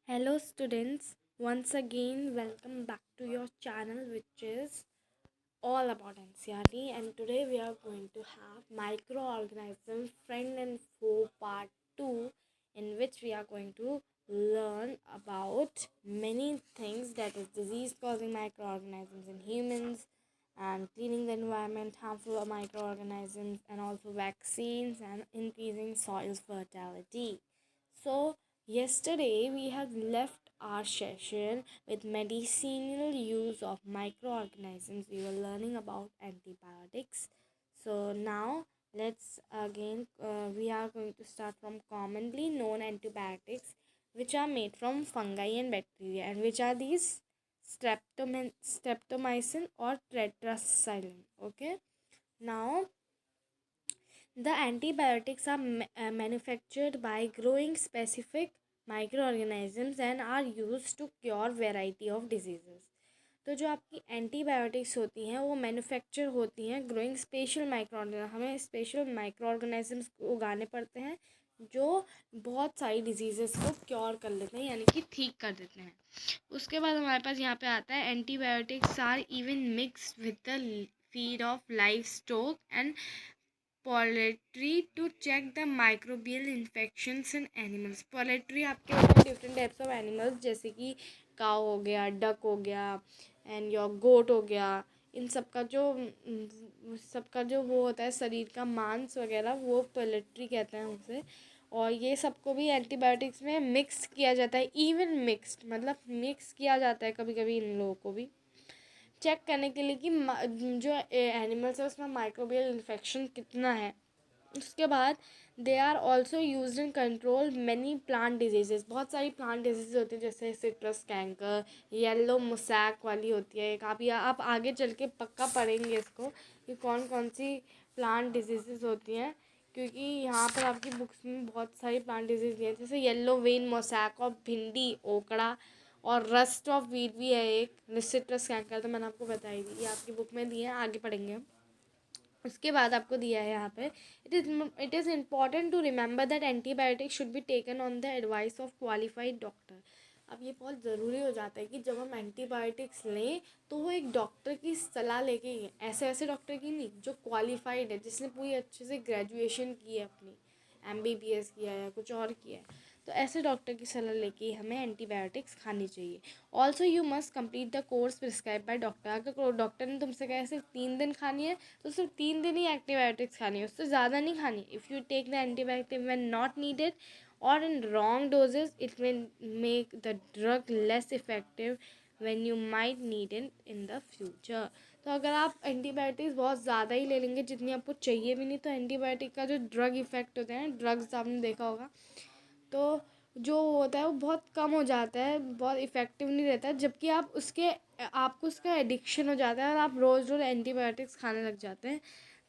Hello students, once again welcome back to your channel which is all about NCRT, and today we are going to have microorganism friend and foe part 2, in which we are going to learn about many things, that is disease causing microorganisms in humans and cleaning the environment, harmful microorganisms, and also vaccines and increasing soil's fertility. So yesterday we have left our session with medicinal use of microorganisms. We were learning about antibiotics. So now let's again we are going to start from commonly known antibiotics, which are made from fungi and bacteria, and which are these streptomycin or tetracycline. Okay, now the antibiotics are manufactured by growing specific microorganisms and are used to cure variety of diseases. तो जो आपकी antibiotics होती हैं वो manufacture होती हैं growing special micro हमें special micro organisms उगाने पड़ते हैं जो बहुत सारी डिजीज़ेस को क्योर कर लेते हैं, यानी कि ठीक कर देते हैं. उसके बाद हमारे पास यहाँ पे आता है antibiotics are even mixed with the feed of life stock and poultry to check the microbial infections in animals. Poultry आपके होते हैं डिफरेंट टाइप्स ऑफ एनिमल्स, जैसे कि काऊ हो गया, डक हो गया एंड योर गोट हो गया. इन सबका जो वो होता है शरीर का मांस वगैरह, वो पोल्ट्री कहते हैं उसे. और ये सबको भी एंटीबायोटिक्स में मिक्स किया जाता है. इवन मिक्स्ड मतलब मिक्स किया जाता है कभी कभी इन लोगों को भी चेक करने के लिए कि जो एनिमल्स है उसमें माइक्रोबियल इन्फेक्शन कितना है. उसके बाद they are also use in control many plant diseases. बहुत सारी प्लांट डिजीज़ होती है, जैसे सिट्रस कैंकर, येलो मोसैक वाली होती है एक. आप आगे चल के पक्का पढ़ेंगे इसको कि कौन कौन सी प्लांट डिजीज़ होती हैं, क्योंकि यहाँ पर आपकी बुक्स में बहुत सारी प्लांट डिजीज़ दी है, जैसे येलो वेन मोसैक और भिंडी ओकड़ा और रस्ट ऑफ वीट भी है एक. सिट्रस कैंकर तो मैंने आपको बताई दी, ये आपकी बुक में दी है, आगे पढ़ेंगे. उसके बाद आपको दिया है यहाँ पे it is important to remember that antibiotic should be taken on the advice of qualified doctor. अब ये बहुत ज़रूरी हो जाता है कि जब हम एंटीबायोटिक्स लें तो वो एक डॉक्टर की सलाह लेके ही, ऐसे ऐसे डॉक्टर की नहीं, जो क्वालिफाइड है, जिसने पूरी अच्छे से ग्रेजुएशन की है, अपनी MBBS किया है या कुछ और किया है, तो ऐसे डॉक्टर की सलाह लेके हमें एंटीबायोटिक्स खानी चाहिए. Also you must complete the course prescribe by doctor. अगर डॉक्टर ने तुमसे कहा सिर्फ 3 दिन खानी है तो सिर्फ 3 दिन ही एंटीबायोटिक्स खानी है, उससे ज़्यादा नहीं खानी. If you take the antibiotic when not needed और in wrong doses, it will make the drug less effective when you might need it in the future. तो अगर आप एंटीबायोटिक्स बहुत ज़्यादा ही ले लेंगे, जितनी आपको चाहिए भी नहीं, तो एंटीबायोटिक का जो ड्रग इफ़ेक्ट होता है, ड्रग्स आपने देखा होगा, तो जो होता है वो बहुत कम हो जाता है, बहुत इफ़ेक्टिव नहीं रहता है. जबकि आपको उसका एडिक्शन हो जाता है और आप रोज़ रोज़ एंटीबायोटिक्स खाने लग जाते हैं.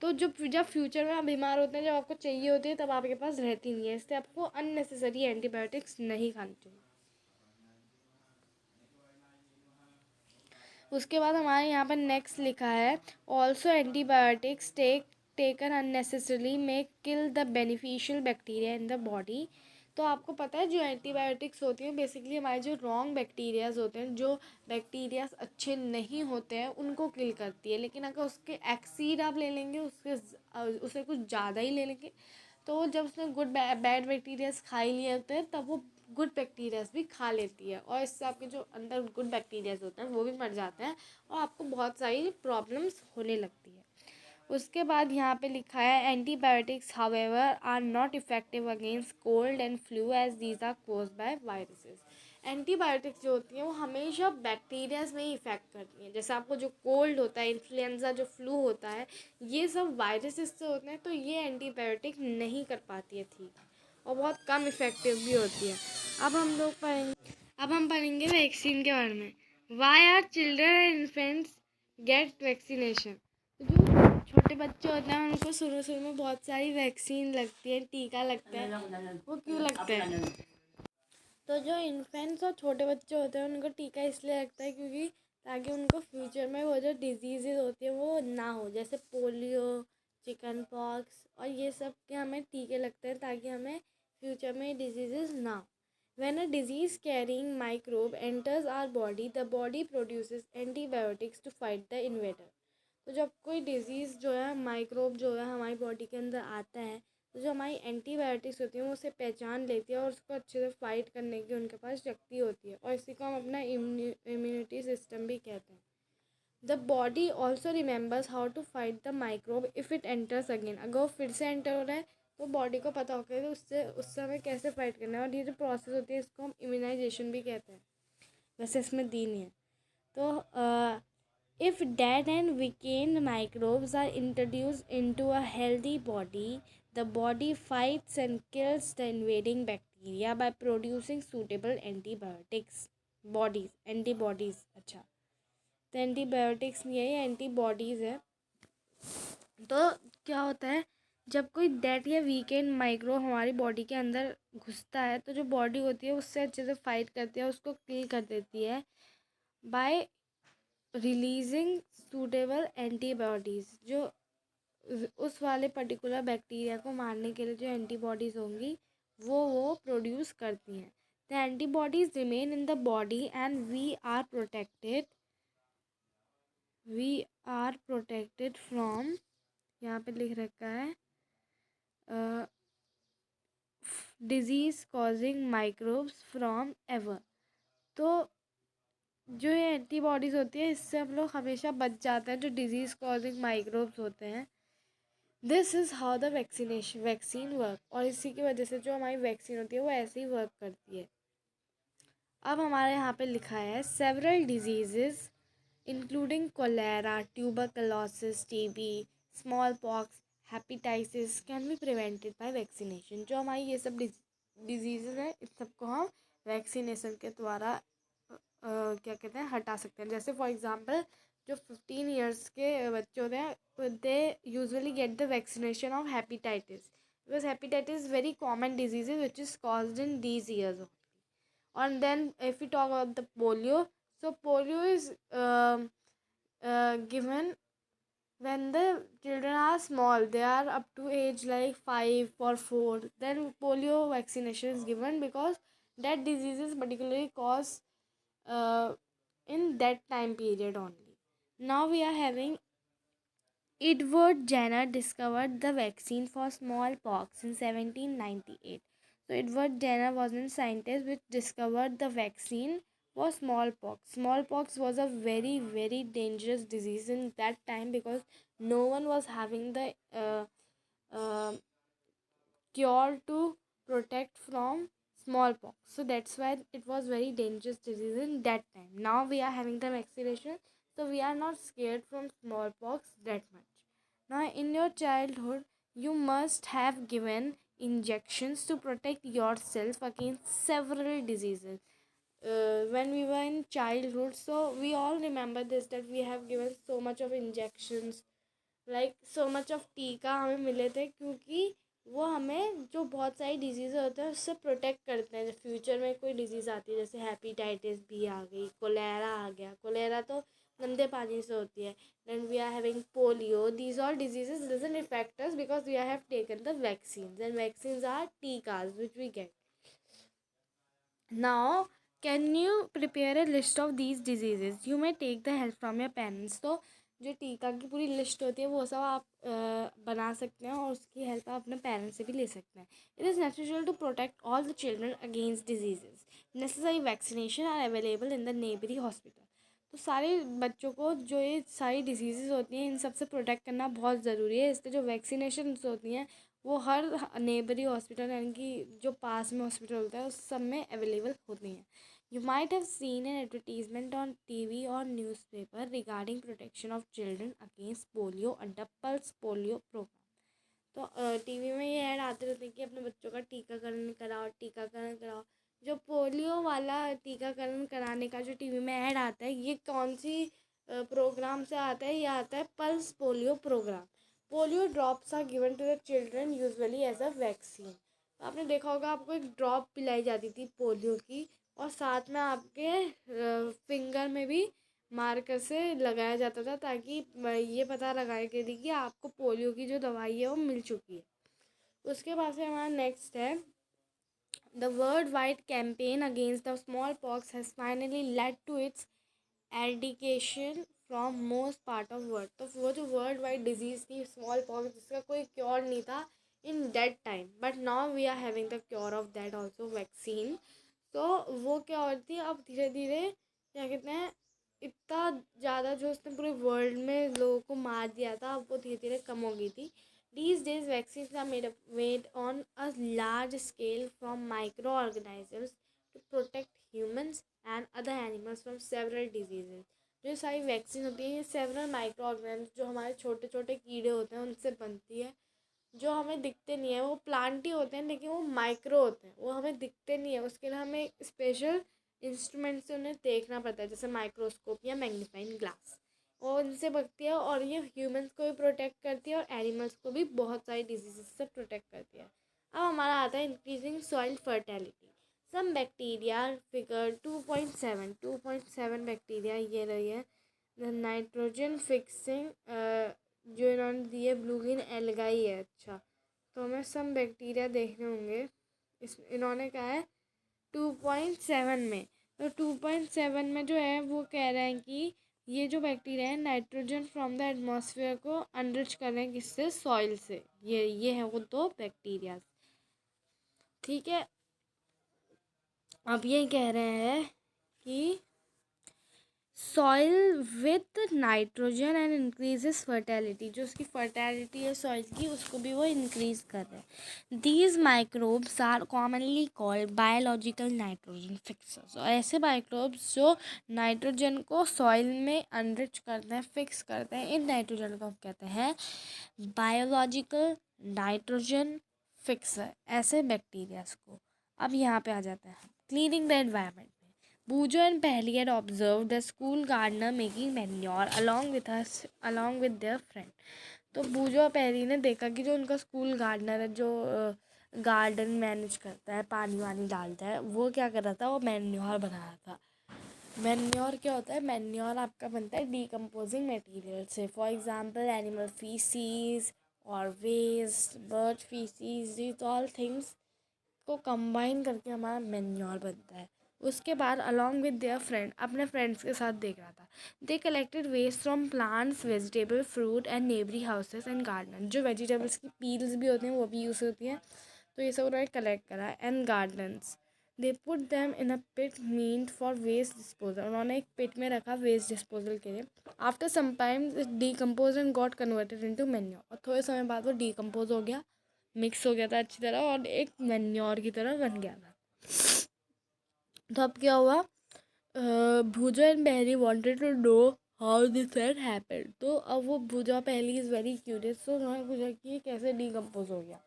तो जब फ्यूचर में आप बीमार होते हैं, जब आपको चाहिए होती है, तब आपके पास रहती नहीं है. इसलिए आपको अननेसेसरी एंटीबायोटिक्स नहीं खानी चाहिए. उसके बाद हमारे यहाँ पर नेक्स्ट लिखा है also antibiotics taken unnecessarily may kill the beneficial bacteria in the body. तो आपको पता है जो एंटीबायोटिक्स होती हैं बेसिकली हमारे जो रॉन्ग बैक्टीरियाज होते हैं, जो बैक्टीरियाज अच्छे नहीं होते हैं, उनको किल करती है. लेकिन अगर उसके एक्सीड आप ले लेंगे, उसे कुछ ज़्यादा ही ले लेंगे, तो जब उसने गुड बैड बैक्टीरियाज खा ही लिए होते हैं, तब वो गुड बैक्टीरियाज भी खा लेती है, और इससे आपके जो अंदर गुड बैक्टीरियाज होते हैं वो भी मर जाते हैं और आपको बहुत सारी प्रॉब्लम्स होने लगती है. उसके बाद यहाँ पे लिखा है antibiotics however are not effective against cold and flu as these are caused by viruses. Antibiotics जो होती हैं वो हमेशा बैक्टीरियाज में ही इफेक्ट करती हैं. जैसे आपको जो कोल्ड होता है, इन्फ्लुएंजा, जो फ्लू होता है, ये सब वायरसेस से होते हैं, तो ये एंटीबायोटिक नहीं कर पाती है ठीक, और बहुत कम इफ़ेक्टिव भी होती है. अब हम पढ़ेंगे वैक्सीन के बारे में. Why are children and infants get vaccination. जो छोटे बच्चे होते हैं उनको शुरू शुरू में बहुत सारी वैक्सीन लगती है, टीका लगता है. वो क्यों लगता है? तो जो इन्फेंट्स और छोटे बच्चे होते हैं उनको टीका इसलिए लगता है क्योंकि ताकि उनको फ्यूचर में वो जो डिजीज़ होती है वो ना हो, जैसे पोलियो, चिकन पॉक्स और ये सब के हमें टीके लगते हैं ताकि हमें फ्यूचर में डिजीज़ ना हो. When a disease carrying microbe enters our body, the body produces antibiotics to fight the invader. तो जब कोई डिजीज़ जो है माइक्रोब जो है हमारी बॉडी के अंदर आता है, तो जो हमारी एंटीबायोटिक्स होती हैं वो उसे पहचान लेती है और उसको अच्छे से फाइट करने की उनके पास शक्ति होती है, और इसी को हम अपना इम्यूनिटी सिस्टम भी कहते हैं. The body also remembers how to fight the microbe if it enters again. अगर वो फिर से एंटर हो रहा है तो बॉडी को पता होगा कि उससे हमें कैसे फाइट करना है, और ये जो प्रोसेस होती है इसको हम इम्यूनाइजेशन भी कहते हैं. वैसे इसमें दी नहीं है. तो if dead and weakened microbes are introduced into a healthy body, the body fights and kills the invading bacteria by producing suitable antibiotics. Antibodies. अच्छा, तो एंटीबायोटिक्स नहीं है, ये एंटीबॉडीज़ है. तो क्या होता है, जब कोई डेड या वीकेंड माइक्रो हमारी बॉडी के अंदर घुसता है तो जो बॉडी होती है उससे अच्छे से फाइट करती है, उसको किल कर देती है बाय रिलीजिंग सूटेबल एंटीबॉडीज़. जो उस वाले पर्टिकुलर बैक्टीरिया को मारने के लिए जो एंटीबॉडीज़ होंगी वो प्रोड्यूस करती हैं. The antibodies remain in the body and we are protected from, यहाँ पे लिख रखा है, disease causing microbes from ever. तो जो ये एंटीबॉडीज़ होती है इससे हम लोग हमेशा बच जाते हैं जो डिजीज़ कॉजिंग माइक्रोब्स होते हैं. This is how the vaccine work. और इसी की वजह से जो हमारी वैक्सीन होती है वो ऐसे ही वर्क करती है. अब हमारे यहाँ पे लिखा है several disease including cholera, tuberculosis, TB, small pox, hepatitis can be prevented by vaccination. जो हमारी ये सब डिजीज़ हैं इस सबको हम वैक्सीनेशन के द्वारा क्या कहते हैं हटा सकते हैं. जैसे फॉर एग्जांपल जो 15 इयर्स के बच्चे होते हैं they usually get the vaccination of hepatitis, because hepatitis is very common disease which is caused in these years. And then if we talk about the polio, so polio is given when the children are small, they are up to age like 5 or 4, then polio vaccination is given because that disease is particularly caused in that time period only. Now we are having Edward Jenner discovered the vaccine for smallpox in 1798. So Edward Jenner was a scientist which discovered the vaccine for smallpox. Smallpox was a very, very dangerous disease in that time because no one was having the uh, cure to protect from smallpox. So that's why it was very dangerous disease in that time. Now we are having the vaccination, so we are not scared from smallpox that much. Now in your childhood, you must have given injections to protect yourself against several diseases. When we were in childhood, so we all remember this, that we have given so much of injections, like so much of टीका हमें मिले थे, क्योंकि वो हमें जो बहुत सारी डिजीज़ होते हैं उससे प्रोटेक्ट करते हैं. फ्यूचर में कोई डिजीज़ आती है जैसे हेपेटाइटिस बी आ गई, कोलेरा आ गया. कोलेरा तो गंदे पानी से होती है. Then we are having polio. These all diseases doesn't affect us because we have taken the vaccines, and vaccines are टीकाज which we get. Now can you prepare a list of these diseases? You may take the help from your parents. तो जो टीका की पूरी list होती है वो सब आप बना सकते हैं और उसकी हेल्प आप अपने पेरेंट्स से भी ले सकते हैं. It is necessary to protect all the children against diseases. Necessary vaccination are available in the नेबरी हॉस्पिटल. तो सारे बच्चों को जो ये सारी डिजीज़ होती हैं इन सब से प्रोटेक्ट करना बहुत ज़रूरी है. इसलिए जो वैक्सीनेशन होती हैं वो हर नेबरी हॉस्पिटल यानी कि जो पास में हॉस्पिटल होता है उस सब में अवेलेबल होती हैं. You might have seen an advertisement on TV or newspaper regarding protection of children against polio under Pulse Polio program. तो टीवी में ये ऐड आते रहते हैं कि अपने बच्चों का टीकाकरण कराओ. जो पोलियो वाला टीकाकरण कराने का जो टीवी में ऐड आता है ये कौन सी प्रोग्राम से आता है? ये आता है pulse polio program. Polio drops are given to the children usually as a vaccine. आपने देखा होगा आपको एक ड्रॉप पिलाई जाती थी पोलियो की, और साथ में आपके फिंगर में भी मार्कर से लगाया जाता था ताकि ये पता लगाए के लिए कि आपको पोलियो की जो दवाई है वो मिल चुकी है. उसके बाद से हमारा नेक्स्ट है The worldwide campaign against the smallpox has finally led to its eradication from most part of world. तो वो जो वर्ल्ड वाइड डिजीज़ थी स्मॉल पॉक्स, जिसका कोई क्योर नहीं था in that time, but now we are having the cure of that also, vaccine. तो वो क्या होती है, अब धीरे धीरे क्या कहते हैं, इतना ज़्यादा जो उसने पूरे वर्ल्ड में लोगों को मार दिया था, अब वो धीरे धीरे कम हो गई थी। These days, vaccines are made on a large scale from microorganisms to protect humans and other animals from several diseases. जो सारी वैक्सीन होती है ये सेवरल माइक्रो ऑर्गेनिज्म, जो हमारे छोटे छोटे कीड़े होते हैं उनसे बनती है, जो हमें दिखते नहीं है। वो प्लांट ही होते हैं लेकिन वो माइक्रो होते हैं, वो हमें दिखते नहीं है। उसके लिए हमें स्पेशल इंस्ट्रूमेंट से उन्हें देखना पड़ता है, जैसे माइक्रोस्कोप या मैग्नीफाइंग ग्लास। और इनसे बचती है और ये ह्यूमंस को भी प्रोटेक्ट करती है और एनिमल्स को भी बहुत सारी डिजीज़ से प्रोटेक्ट करती है। अब हमारा आता है increasing soil fertility. Some bacteria figure 2.7 bacteria ये रही है नाइट्रोजन फिक्सिंग, जो इन्होंने दी है ब्लू ग्रीन एल्गाई है। अच्छा, तो हमें सम बैक्टीरिया देखने होंगे। इन्होंने कहा है 2.7 में, तो 2.7 में जो है वो कह रहे हैं कि ये जो बैक्टीरिया है नाइट्रोजन फ्रॉम द एटमॉस्फेयर को अनरिच कर रहे हैं, किससे, सॉइल से। ये है वो दो बैक्टीरिया, ठीक है। अब ये कह रहे हैं कि soil with nitrogen and increases fertility, जो उसकी फर्टिलिटी है सॉइल की उसको भी वो इंक्रीज कर रहे हैं। These microbes are commonly called biological nitrogen fixers. और ऐसे माइक्रोब्स जो नाइट्रोजन को सॉइल में अनरिच करते हैं, फिक्स करते हैं, इन नाइट्रोजन को हम कहते हैं बायोलॉजिकल नाइट्रोजन फिक्सर, ऐसे बैक्टीरियाज को। अब यहाँ पे आ जाता है cleaning the environment. Bujo and Pahli had observed the school gardener making manure along with their friend. तो बूजो और पहली ने देखा कि जो उनका स्कूल गार्डनर है, जो गार्डन मैनेज करता है, पानी वानी डालता है, वो क्या कर रहा था, वो मैन्योर बना रहा था। मैन्योर क्या होता है, मैन्योर आपका बनता है डिकम्पोजिंग मटेरियल से। फॉर एग्जांपल एनिमल फीसीज और waste, bird faeces, these all things को कंबाइन करके हमारा मैन्योर बनता है। उसके बाद अलॉन्ग विद देयर फ्रेंड, अपने फ्रेंड्स के साथ देख रहा था। They collected waste from plants, vegetable, fruit and नेबरी हाउसेस एंड गार्डन। जो वेजिटेबल्स की पील्स भी होती हैं वो भी यूज़ होती हैं, तो ये सब उन्होंने कलेक्ट करा। And gardens, they put them in a pit meant for waste disposal. उन्होंने एक पिट में रखा वेस्ट डिस्पोजल के लिए। After some time decompose and got converted into manure. और थोड़े समय बाद वो डीकम्पोज हो गया, मिक्स हो गया था अच्छी तरह और एक मैन्योर की तरह बन गया था। तो अब क्या हुआ, Boojho and Paheli wanted to know how this had happened. तो अब वो भूजा पहली इज़ वेरी क्यूरियस, तो उन्होंने पूछा कि ये कैसे डीकम्पोज हो गया।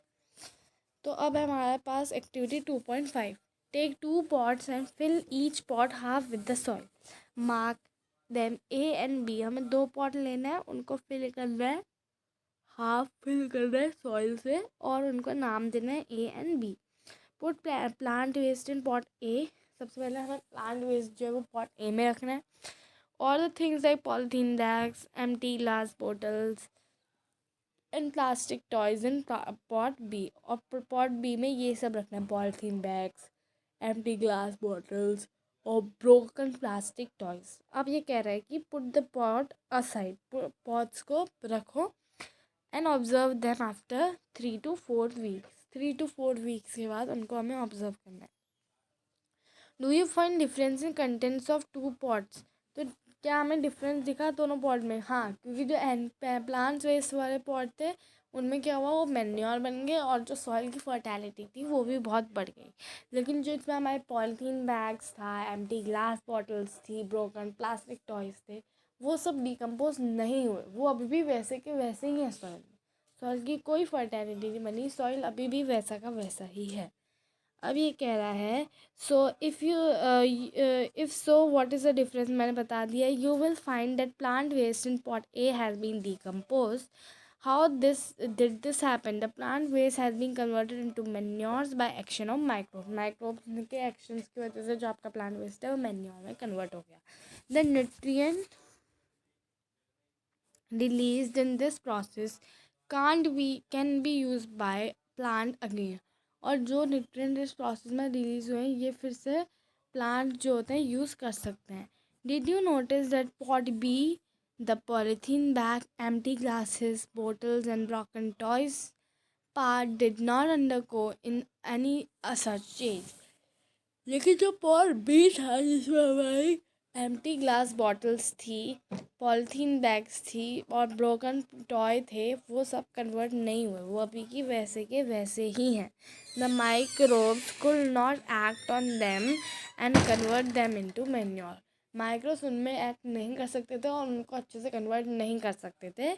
तो अब है हमारे पास activity 2.5। Take 2 pots and fill each pot half with the soil, mark them A and B. हमें 2 पॉट लेना है, उनको फिल करना है, हाफ फिल करना है सॉइल से, और उनको नाम देना है A and B. Put plant waste in pot A. सबसे पहले हमें प्लांट वेस्ट जो है वो पॉट ए में रखना है। और the things like polythene bags, empty glass bottles and plastic toys in pot B. और पॉट बी में ये सब रखना है, polythene bags, empty glass bottles और ब्रोकन प्लास्टिक टॉयज। अब ये कह रहा है कि put the pot aside, pots को रखो and observe them after 3 to 4 weeks. 3 to 4 weeks के बाद उनको हमें ऑब्जर्व करना है। Do you find difference in contents of 2 pots. तो क्या हमें डिफरेंस दिखा दोनों पॉट में? हाँ, क्योंकि जो प्लांट्स वेस्ट वाले पॉट थे उनमें क्या हुआ, वो मैन्योर बन गए और जो सॉइल की फर्टिलिटी थी वो भी बहुत बढ़ गई। लेकिन जो इसमें हमारे पॉलीथीन बैग्स था, एम्प्टी ग्लास बॉटल्स थी, ब्रोकन प्लास्टिक टॉयज थे, वो सब डिकम्पोज नहीं हुए, वो अभी भी वैसे के वैसे ही हैं सॉइल में। सॉइल की कोई फर्टिलिटी नहीं बनी, सॉइल अभी भी वैसा का वैसा ही है। अब ये कह रहा है so if so what is the difference, मैंने बता दिया। You will find that plant waste in pot A has been decompose. How this happen, the plant waste has been converted into manures by action of microbes के actions की वजह से जो आपका plant waste है वो मैन्योर में convert हो गया। The nutrient released in this process can be used by plant again। और जो न्यूट्रिएंट इस प्रोसेस में रिलीज हुए हैं ये फिर से प्लांट जो होते हैं यूज़ कर सकते हैं. Did you notice that pot B, the polythene bag, empty glasses, bottles and broken toys part did not undergo in any such change. लेकिन जो पॉट बी था जिसमें हमारी एम्प्टी ग्लास बॉटल्स थी, पॉलीथीन बैग्स थी और ब्रोकन टॉय थे, वो सब कन्वर्ट नहीं हुए, वो अभी की वैसे के वैसे ही हैं. The microbes could not act on them and convert them into manure. Microbes उनमें एक्ट नहीं कर सकते थे और उनको अच्छे से कन्वर्ट नहीं कर सकते थे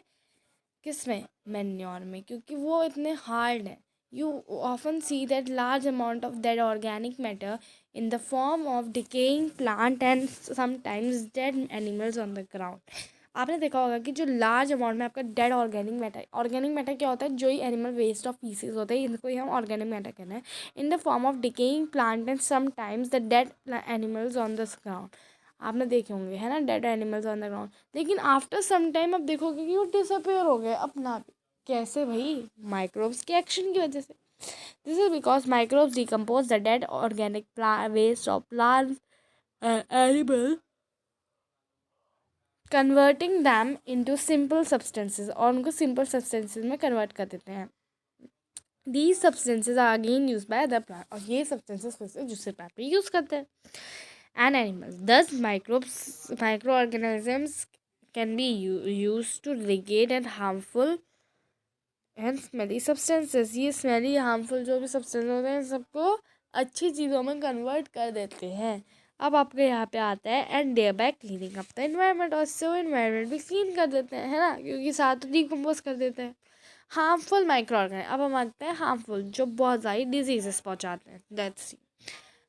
किस में, मैन्योर में, क्योंकि वो इतने हार्ड हैं. You often see that large amount of that organic matter in the form of decaying plant and sometimes dead animals on the ground. आपने देखा होगा कि जो लार्ज अमाउंट में आपका डेड ऑर्गेनिक मैटर क्या होता है, जो ही एनिमल वेस्ट ऑफ पीसेस होते हैं इनको ही हम ऑर्गेनिक मैटर कहते हैं. In the form of decaying plant and sometimes the dead animals on the ground. आपने देखे होंगे है ना, dead animals on the ground. लेकिन आफ्टर सम टाइम आप देखोगे कि वो डिसअपेयर हो गए अपना आप. कैसे भाई, माइक्रोब्स के एक्शन की वजह से. This is because microbes decompose the dead organic waste of plants and animals, converting them into simple substances. और उनको simple substances में convert कर देते हैं. These substances are again used by the plant. और ये substances फिर से दूसरे plant पे use करते हैं. And animals. Thus microorganisms can be used to regulate and harmful and smelly substances. ये स्मेली हार्मफुल जो भी सब्सटेंस होते हैं सबको अच्छी चीज़ों में कन्वर्ट कर देते हैं. अब आपके यहाँ पे आता है and thereby cleaning up the environment. और सो एनवायरनमेंट भी क्लीन कर देते हैं, है ना, क्योंकि साथ डिकम्पोज कर देते हैं. Harmful micro organism. अब हम आते हैं हार्मफुल, जो बहुत सारी डिजीजेस पहुँचाते हैं. Let's see.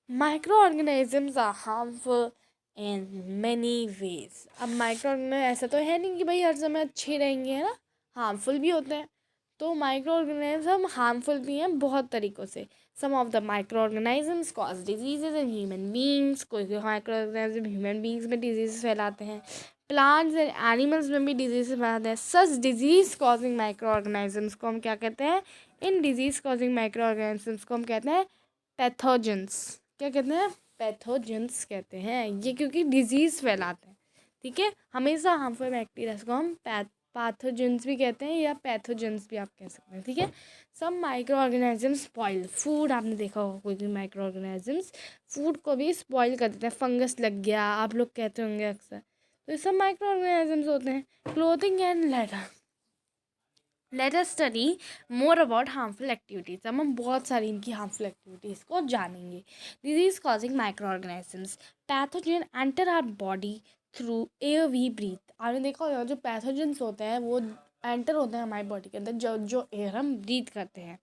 Micro organisms are harmful in many ways. अब माइक्रो ऑर्गेनिज्म ऐसा तो है नहीं कि भाई हर समय अच्छे रहेंगे, है ना, हार्मफुल भी होते हैं. तो माइक्रो ऑर्गेनिज्म हार्मफुल भी हैं बहुत तरीक़ों से. Some of the microorganisms cause diseases in human beings. कोई कोई माइक्रो ऑर्गेनिज्म ह्यूमन बींग्स में डिजीज फैलाते हैं. प्लांट्स एंड एनिमल्स में भी डिजीज फैलाते हैं. सच डिजीज कॉजिंग माइक्रो ऑर्गेनिजम्स को हम क्या कहते हैं, in disease causing micro organisms को हम कहते हैं पैथोजेंस. क्या कहते हैं, पैथोजेंस कहते हैं. ये क्योंकि डिजीज़ फैलाते हैं. ठीक है, हमेशा हार्मफुल बैक्टीरिया को हम पैथोजेंस भी कहते हैं या पैथोजेंस भी आप कह सकते हैं. ठीक है. सब माइक्रो ऑर्गेनिजम्स स्पॉइल फूड. आपने देखा होगा कोई भी माइक्रो ऑर्गेनिजम्स फूड को भी स्पॉइल कर देते हैं. फंगस लग गया आप लोग कहते होंगे अक्सर, तो ये सब माइक्रो ऑर्गेनिजम्स होते हैं. Clothing and leather. Let us study more about harmful activities. अब हम बहुत सारी इनकी हार्मफुल एक्टिविटीज़ को जानेंगे. Disease causing micro organisms. Pathogen enter our body through air we breathe. आपने देखा होगा जो पैथोजेंस होते हैं वो एंटर होते हैं हमारी बॉडी के अंदर जो एयर हम ब्रीथ करते हैं.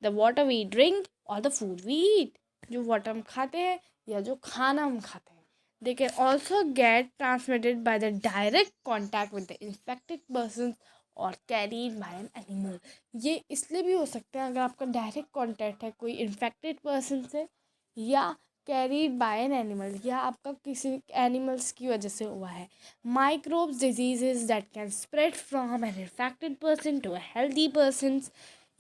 द वाटर वी ड्रिंक और द फूड वी ईट. जो वाटर हम खाते हैं या जो खाना हम खाते हैं. They can also get transmitted by the direct contact with the infected person और कैरीड बाय एन एनिमल. ये इसलिए भी हो सकते हैं अगर आपका डायरेक्ट कांटेक्ट है कोई इन्फेक्टेड पर्सन से, या कैरीड बाय एन एनिमल, या आपका किसी एनिमल्स की वजह से हुआ है. Microbes diseases that can spread from an infected person to a healthy person.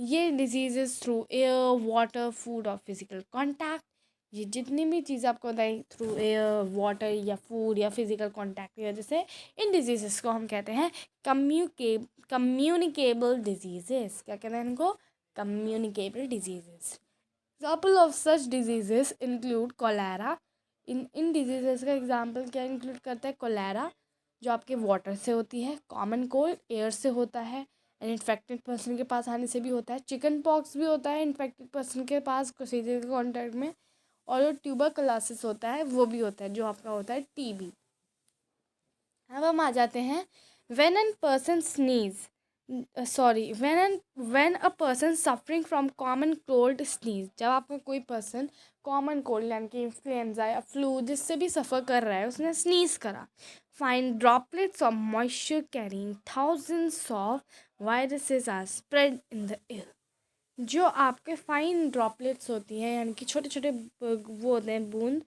ये diseases through air, water, food और फिजिकल कॉन्टैक्ट. ये जितनी भी चीज़ें आपको बताई थ्रू एयर, वाटर या फूड या फिजिकल कॉन्टैक्ट की वजह से, इन डिजीज़ को हम कहते हैं कम्युनिकेबल डिजीजेस. क्या कहते हैं इनको, communicable diseases. Example of such diseases include cholera. इन डिजीजेस का एग्जाम्पल क्या इंक्लूड करता है, कोलेरा जो आपके वाटर से होती है. कॉमन कोल्ड एयर से होता है एंड इन्फेक्टेड पर्सन के पास आने से भी होता है. चिकन पॉक्स भी होता है इन्फेक्टेड पर्सन के पास किसी के कॉन्टैक्ट में. और जो ट्यूबरकुलोसिस होता है वो भी होता है, जो आपका होता है टीबी. अब हम आ जाते हैं when a person suffering from common cold sneeze. जब आपका कोई पर्सन कॉमन कोल्ड यानी कि इन्फ्लुएंजा या फ्लू जिससे भी सफ़र कर रहा है उसने स्नीज करा. Fine droplets of moisture carrying thousands of viruses are spread in the air. जो आपके फाइन ड्रॉपलेट्स होती हैं यानी कि छोटे छोटे वो होते हैं बूंद,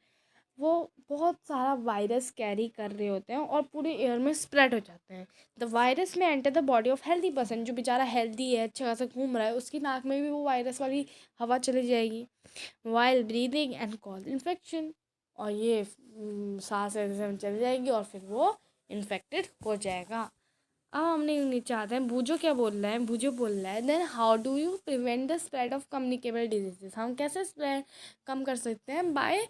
वो बहुत सारा वायरस कैरी कर रहे होते हैं और पूरे एयर में स्प्रेड हो जाते हैं। द वायरस में enter the body of healthy person, जो बेचारा हेल्दी है, अच्छा खासा घूम रहा है, उसकी नाक में भी वो वायरस वाली हवा चली जाएगी, while breathing and cause infection. और ये सांस ऐसे में चली जाएगी और फिर वो इन्फेक्टेड हो जाएगा। अब हम नहीं चाहते हैं, बूझो क्या बोल रहा है, बूझो बोल रहा है, then how do you prevent the spread of communicable diseases, हम कैसे स्प्रेड कम कर सकते हैं, by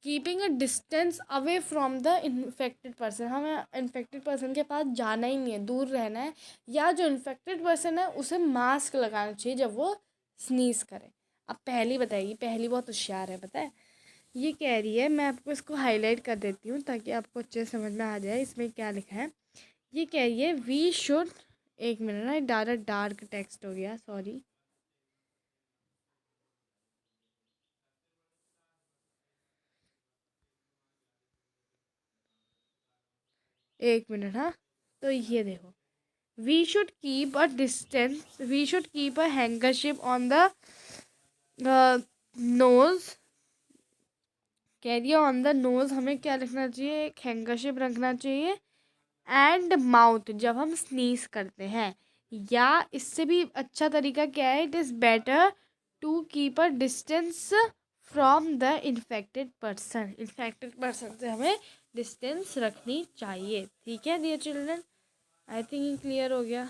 keeping a distance away from the infected person, हमें इन्फेक्टेड पर्सन के पास जाना ही नहीं है, दूर रहना है, या जो इन्फेक्टेड पर्सन है उसे मास्क लगाना चाहिए जब वो स्नीज करे। अब पहली बताएगी, पहली बहुत होशियार है, पता है ये कह रही है, मैं आपको इसको हाईलाइट कर देती हूँ ताकि आपको अच्छे से समझ में आ जाए इसमें क्या लिखा है। ये कह रही है वी शुड, एक मिनट ना, डार्क डार्क टेक्स्ट हो गया, सॉरी, एक मिनट, हाँ, तो ये देखो, we should keep a distance, we should keep a handkerchief on the nose, कह रही है ऑन द नोज हमें क्या रखना चाहिए, एक हैंकरशिप रखना चाहिए, एंड माउथ जब हम स्नीज करते हैं, या इससे भी अच्छा तरीका क्या है, it is better to keep a distance from the infected person, infected person से हमें डिस्टेंस रखनी चाहिए। ठीक है डियर चिल्ड्रन, आई थिंक ये क्लियर हो गया।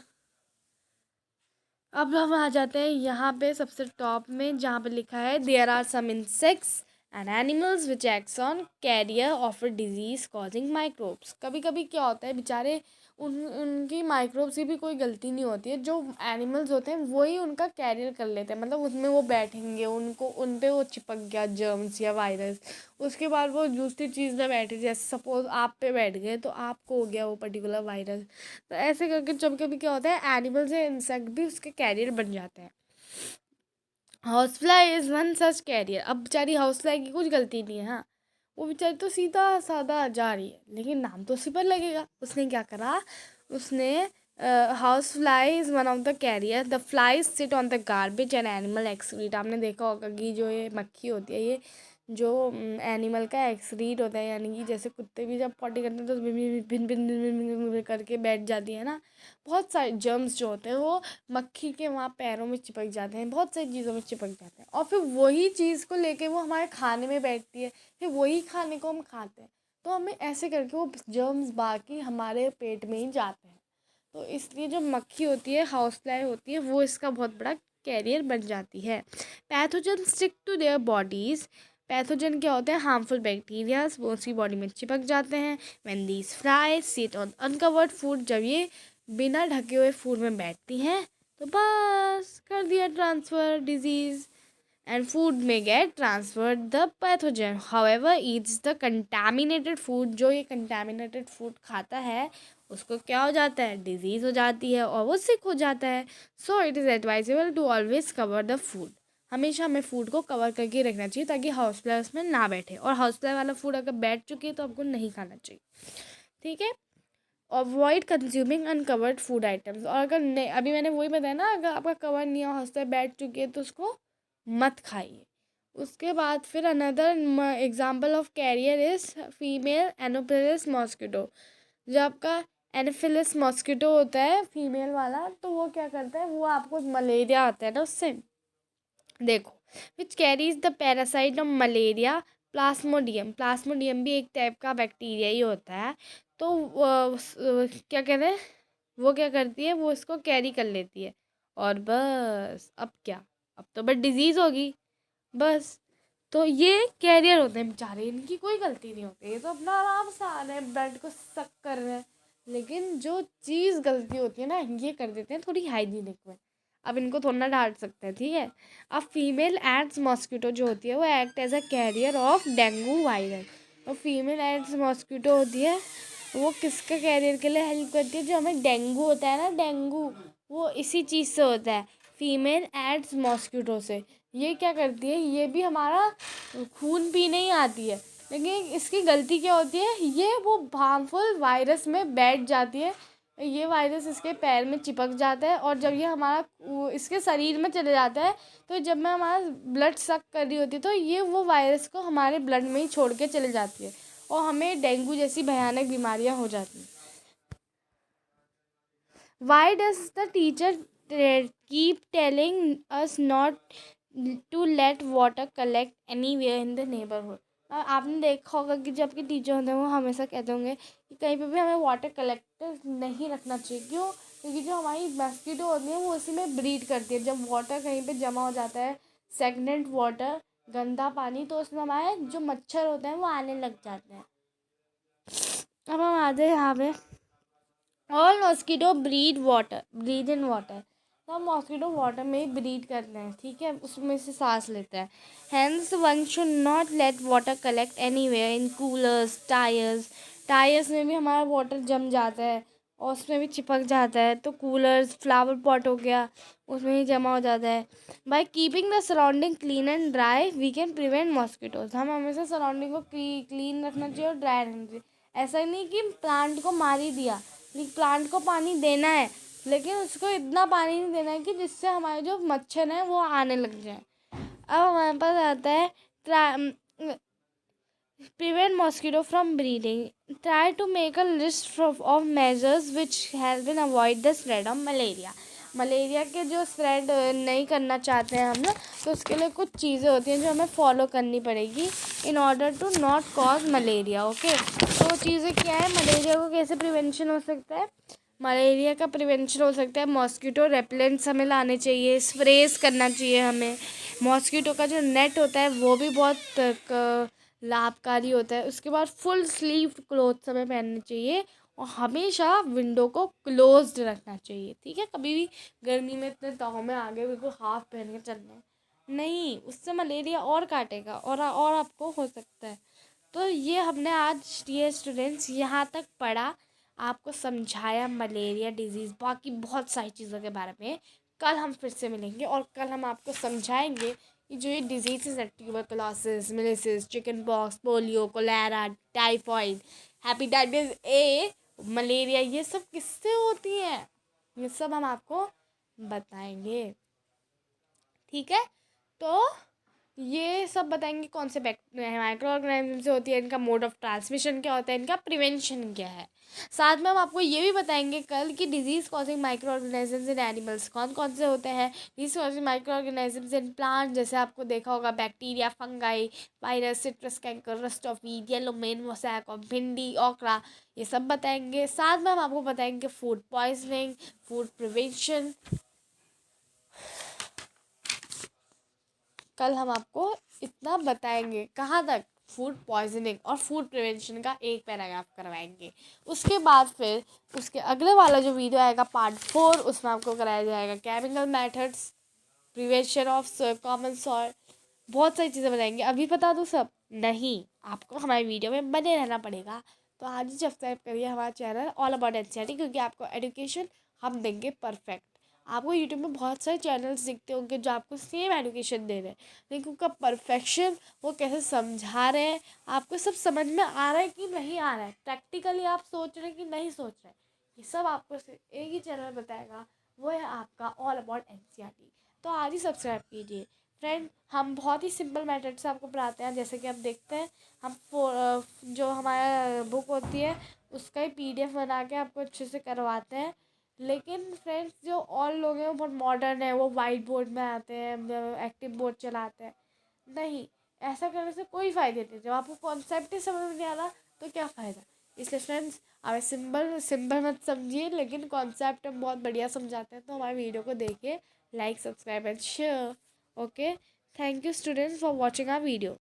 अब हम आ जाते हैं यहाँ पे सबसे टॉप में, जहाँ पे लिखा है there are some insects and animals which acts on carrier of a disease causing microbes. कभी कभी क्या होता है बेचारे, उनकी माइक्रोब्स की भी कोई गलती नहीं होती है, जो एनिमल्स होते हैं वही उनका कैरियर कर लेते हैं, मतलब उसमें वो बैठेंगे, उनको उन पे वो चिपक गया जर्म्स या वायरस, उसके बाद वो दूसरी चीज़ में बैठे, जैसे सपोज आप पे बैठ गए तो आपको हो गया वो पर्टिकुलर वायरस। तो ऐसे करके जब कभी क्या होता है, एनिमल्स या इंसेक्ट भी उसके कैरियर बन जाते हैं। House fly is one such carrier. अब बेचारी हाउस फ्लाई की कुछ गलती नहीं है, हाँ, वो बेचारी तो सीधा सादा जा रही है, लेकिन नाम तो उसी पर लगेगा। उसने क्या करा, उसने house fly is one of the carrier, the flies sit on the garbage and animal excreta. आपने देखा होगा कि जो ये मक्खी होती है, ये जो एनिमल का एक्सक्रीट होता है, यानी कि जैसे कुत्ते भी जब पॉटी करते हैं तो भिन भिन भिन भिन भिन करके बैठ जाती है ना, बहुत सारे जर्म्स जो होते हैं वो मक्खी के वहाँ पैरों में चिपक जाते हैं, बहुत सारी चीज़ों में चिपक जाते हैं, और फिर वही चीज़ को लेके वो हमारे खाने में बैठती है, फिर वही खाने को हम खाते हैं, तो हमें ऐसे करके वो जर्म्स बाकी हमारे पेट में ही जाते हैं। तो इसलिए जो मक्खी होती है, हाउस फ्लाई होती है, वो इसका बहुत बड़ा कैरियर बन जाती है। Pathogen stick to their bodies, pathogen क्या होते हैं, हार्मफुल बैक्टीरियाज, वो उसकी बॉडी में चिपक जाते हैं। When these fly sit on uncovered food, जब ये बिना ढके हुए फूड में बैठती हैं तो बस कर दिया transfer disease, and food may get transferred the pathogen, however eats the contaminated food, जो ये contaminated food खाता है उसको क्या हो जाता है, डिजीज़ हो जाती है और वो सिक हो जाता है। So it is advisable to always cover the food, हमेशा हमें फूड को कवर करके रखना चाहिए ताकि हाउस फ्लाई उसमें ना बैठे, और हाउस फ्लाई वाला फूड अगर बैठ चुकी है तो आपको नहीं खाना चाहिए। ठीक है, avoid consuming uncovered food items, और अगर नहीं, अभी मैंने वही बताया ना, अगर आपका कवर नहीं है, हौसला बैठ चुकी है तो उसको मत खाइए। उसके बाद फिर another example of carrier is female anopheles mosquito. जो आपका एनोफिलिस मॉस्किटो होता है फीमेल वाला, तो वो क्या करता है, वो आपको मलेरिया आता है ना उससे, देखो, which carries the parasite of malaria Plasmodium, Plasmodium भी एक टाइप का बैक्टीरिया ही होता है। तो क्या कहते हैं, वो क्या करती है, वो इसको कैरी कर लेती है, और बस अब क्या, अब तो बस डिजीज़ होगी बस। तो ये कैरियर होते हैं बेचारे, इनकी कोई गलती नहीं होती, ये तो अपना आराम से आ रहे हैं, ब्लड को सक कर रहे हैं, लेकिन जो चीज़ गलती होती है ना, ये कर देते हैं थोड़ी हाइजीनिक में। अब इनको थोड़ा ना डांट सकते हैं, ठीक है। अब फीमेल एड्स मॉस्किटो जो होती है वो act as a carrier of dengue virus, और फीमेल एड्स मॉस्किटो होती है वो किसका कैरियर के लिए हेल्प करती है, जो हमें डेंगू होता है ना, डेंगू वो इसी चीज़ से होता है, फीमेल एड्स मॉस्किटो से। ये क्या करती है, ये भी हमारा खून पीने ही आती है, लेकिन इसकी गलती क्या होती है, ये वो हार्मफुल वायरस में बैठ जाती है ये वायरस इसके पैर में चिपक जाता है, और जब ये हमारा इसके शरीर में चले जाता है, तो जब मैं हमारा ब्लड सक कर रही होती है, तो ये वो वायरस को हमारे ब्लड में ही छोड़ के चले जाती है, और हमें डेंगू जैसी भयानक बीमारियां हो जाती हैं। Why does the teacher keep telling us not to let water collect anywhere in the neighborhood? आपने देखा होगा कि जब के टीचर होते हैं वो हमेशा कहते होंगे कि कहीं पे भी हमें वाटर कलेक्टर नहीं रखना चाहिए। क्यों? क्योंकि जो हमारी मस्कीटो होती है वो उसी में ब्रीड करती है। जब वाटर कहीं पे जमा हो जाता है, स्टेगनेंट वाटर, गंदा पानी, तो उसमें हमारे जो मच्छर होते हैं वो आने लग जाते हैं। अब हम आते हैं यहाँ पे, all mosquito breed in water. तो हम मॉस्किटो वाटर में ही ब्रीड करते हैं, ठीक है, उसमें से सांस लेते हैं। Hence one should not let water collect anywhere in coolers, tyres में भी हमारा वाटर जम जाता है और उसमें भी चिपक जाता है। तो कूलर्स, फ्लावर पॉट हो गया, उसमें ही जमा हो जाता है। By keeping the surrounding clean and dry we can prevent mosquitoes. हम हमेशा सराउंडिंग को क्लीन रखना चाहिए और ड्राई रखना चाहिए। ऐसा ही नहीं कि प्लांट को मार ही दिया, प्लांट को पानी देना है, लेकिन उसको इतना पानी नहीं देना है कि जिससे हमारे जो मच्छर हैं वो आने लग जाए। अब हमारे पास आता है prevent mosquito from breeding. Try to make a list of measures which help in avoid the spread of malaria. Malaria के जो स्प्रेड नहीं करना चाहते हैं हम लोग, तो उसके लिए कुछ चीज़ें होती हैं जो हमें फॉलो करनी पड़ेगी in order to not cause malaria. Okay, तो चीज़ें क्या है, मलेरिया को कैसे प्रिवेंशन हो सकता है? मलेरिया का प्रिवेंशन हो सकता है, मॉस्किटो रेपेलेंट्स हमें लाने चाहिए, स्प्रेस करना चाहिए हमें। मॉस्किटो का जो नेट होता है वो भी बहुत लाभकारी होता है। उसके बाद फुल स्लीव क्लोथ्स हमें पहनने चाहिए और हमेशा विंडो को क्लोज्ड रखना चाहिए, ठीक है। कभी भी गर्मी में इतने ताव में आगे बिल्कुल हाफ पहन के चलना है नहीं, उससे मलेरिया और काटेगा और आपको हो सकता है। तो ये हमने आज डियर स्टूडेंट्स यहाँ तक पढ़ा, आपको समझाया मलेरिया डिजीज़, बाकी बहुत सारी चीज़ों के बारे में। कल हम फिर से मिलेंगे और कल हम आपको समझाएंगे कि जो ये डिजीज़ है, tuberculosis, measles, chicken pox, polio, cholera, typhoid, hepatitis A, malaria, ये सब किससे होती हैं, ये सब हम आपको बताएंगे, ठीक है। तो ये सब बताएंगे कौन से माइक्रो ऑर्गेनिज्म से होती है, इनका मोड ऑफ ट्रांसमिशन क्या होता है, इनका प्रिवेंशन क्या है। साथ में हम आपको ये भी बताएंगे कल कि disease causing micro organisms in animals कौन कौन से होते हैं। Disease causing micro organisms in plant, जैसे आपको देखा होगा bacteria, fungi, virus, citrus canker, rust of wheat, yellow main mosaic और भिंडी, ओकरा, ये सब बताएंगे। साथ में हम आपको बताएंगे फूड पॉइजनिंग, फूड प्रिवेंशन। कल हम आपको इतना बताएंगे, कहाँ तक, फूड पॉइजनिंग और फूड प्रिवेंशन का एक पैराग्राफ करवाएंगे। उसके बाद फिर उसके अगले वाला जो वीडियो आएगा पार्ट 4, उसमें आपको कराया जाएगा chemical methods, prevention of common salt, बहुत सारी चीज़ें बताएंगे। अभी बता दूँ सब? नहीं, आपको हमारे वीडियो में बने रहना पड़ेगा। तो आज ही सब्सक्राइब करिए हमारा चैनल ऑल अबाउट एनसीईआरटी, क्योंकि आपको एजुकेशन हम देंगे परफेक्ट। आपको यूट्यूब में बहुत सारे चैनल्स दिखते होंगे जो आपको सेम एजुकेशन दे रहे हैं, लेकिन उनका परफेक्शन, वो कैसे समझा रहे हैं, आपको सब समझ में आ रहा है कि नहीं आ रहा है, प्रैक्टिकली आप सोच रहे हैं कि नहीं सोच रहे, ये सब आपको एक ही चैनल बताएगा, वो है आपका ऑल अबाउट एनसीईआरटी। तो आज ही सब्सक्राइब कीजिए फ्रेंड। हम बहुत ही सिंपल मेथड से आपको पढ़ाते हैं, जैसे कि आप देखते हैं हम जो हमारा बुक होती है उसका ही PDF बना के आपको अच्छे से करवाते हैं। लेकिन फ्रेंड्स जो और लोग हैं वो बहुत मॉडर्न है, वो वाइट बोर्ड में आते हैं, एक्टिव बोर्ड चलाते हैं। नहीं, ऐसा करने से कोई फ़ायदा नहीं। जब आपको कॉन्सेप्ट ही समझ में नहीं आ रहा तो क्या फ़ायदा। इसलिए फ्रेंड्स, हमें सिंपल सिंपल मत समझिए, लेकिन कॉन्सेप्ट हम बहुत बढ़िया समझाते हैं। तो हमारे वीडियो को देखिए, like, subscribe and share. Okay, thank you students for watching our video.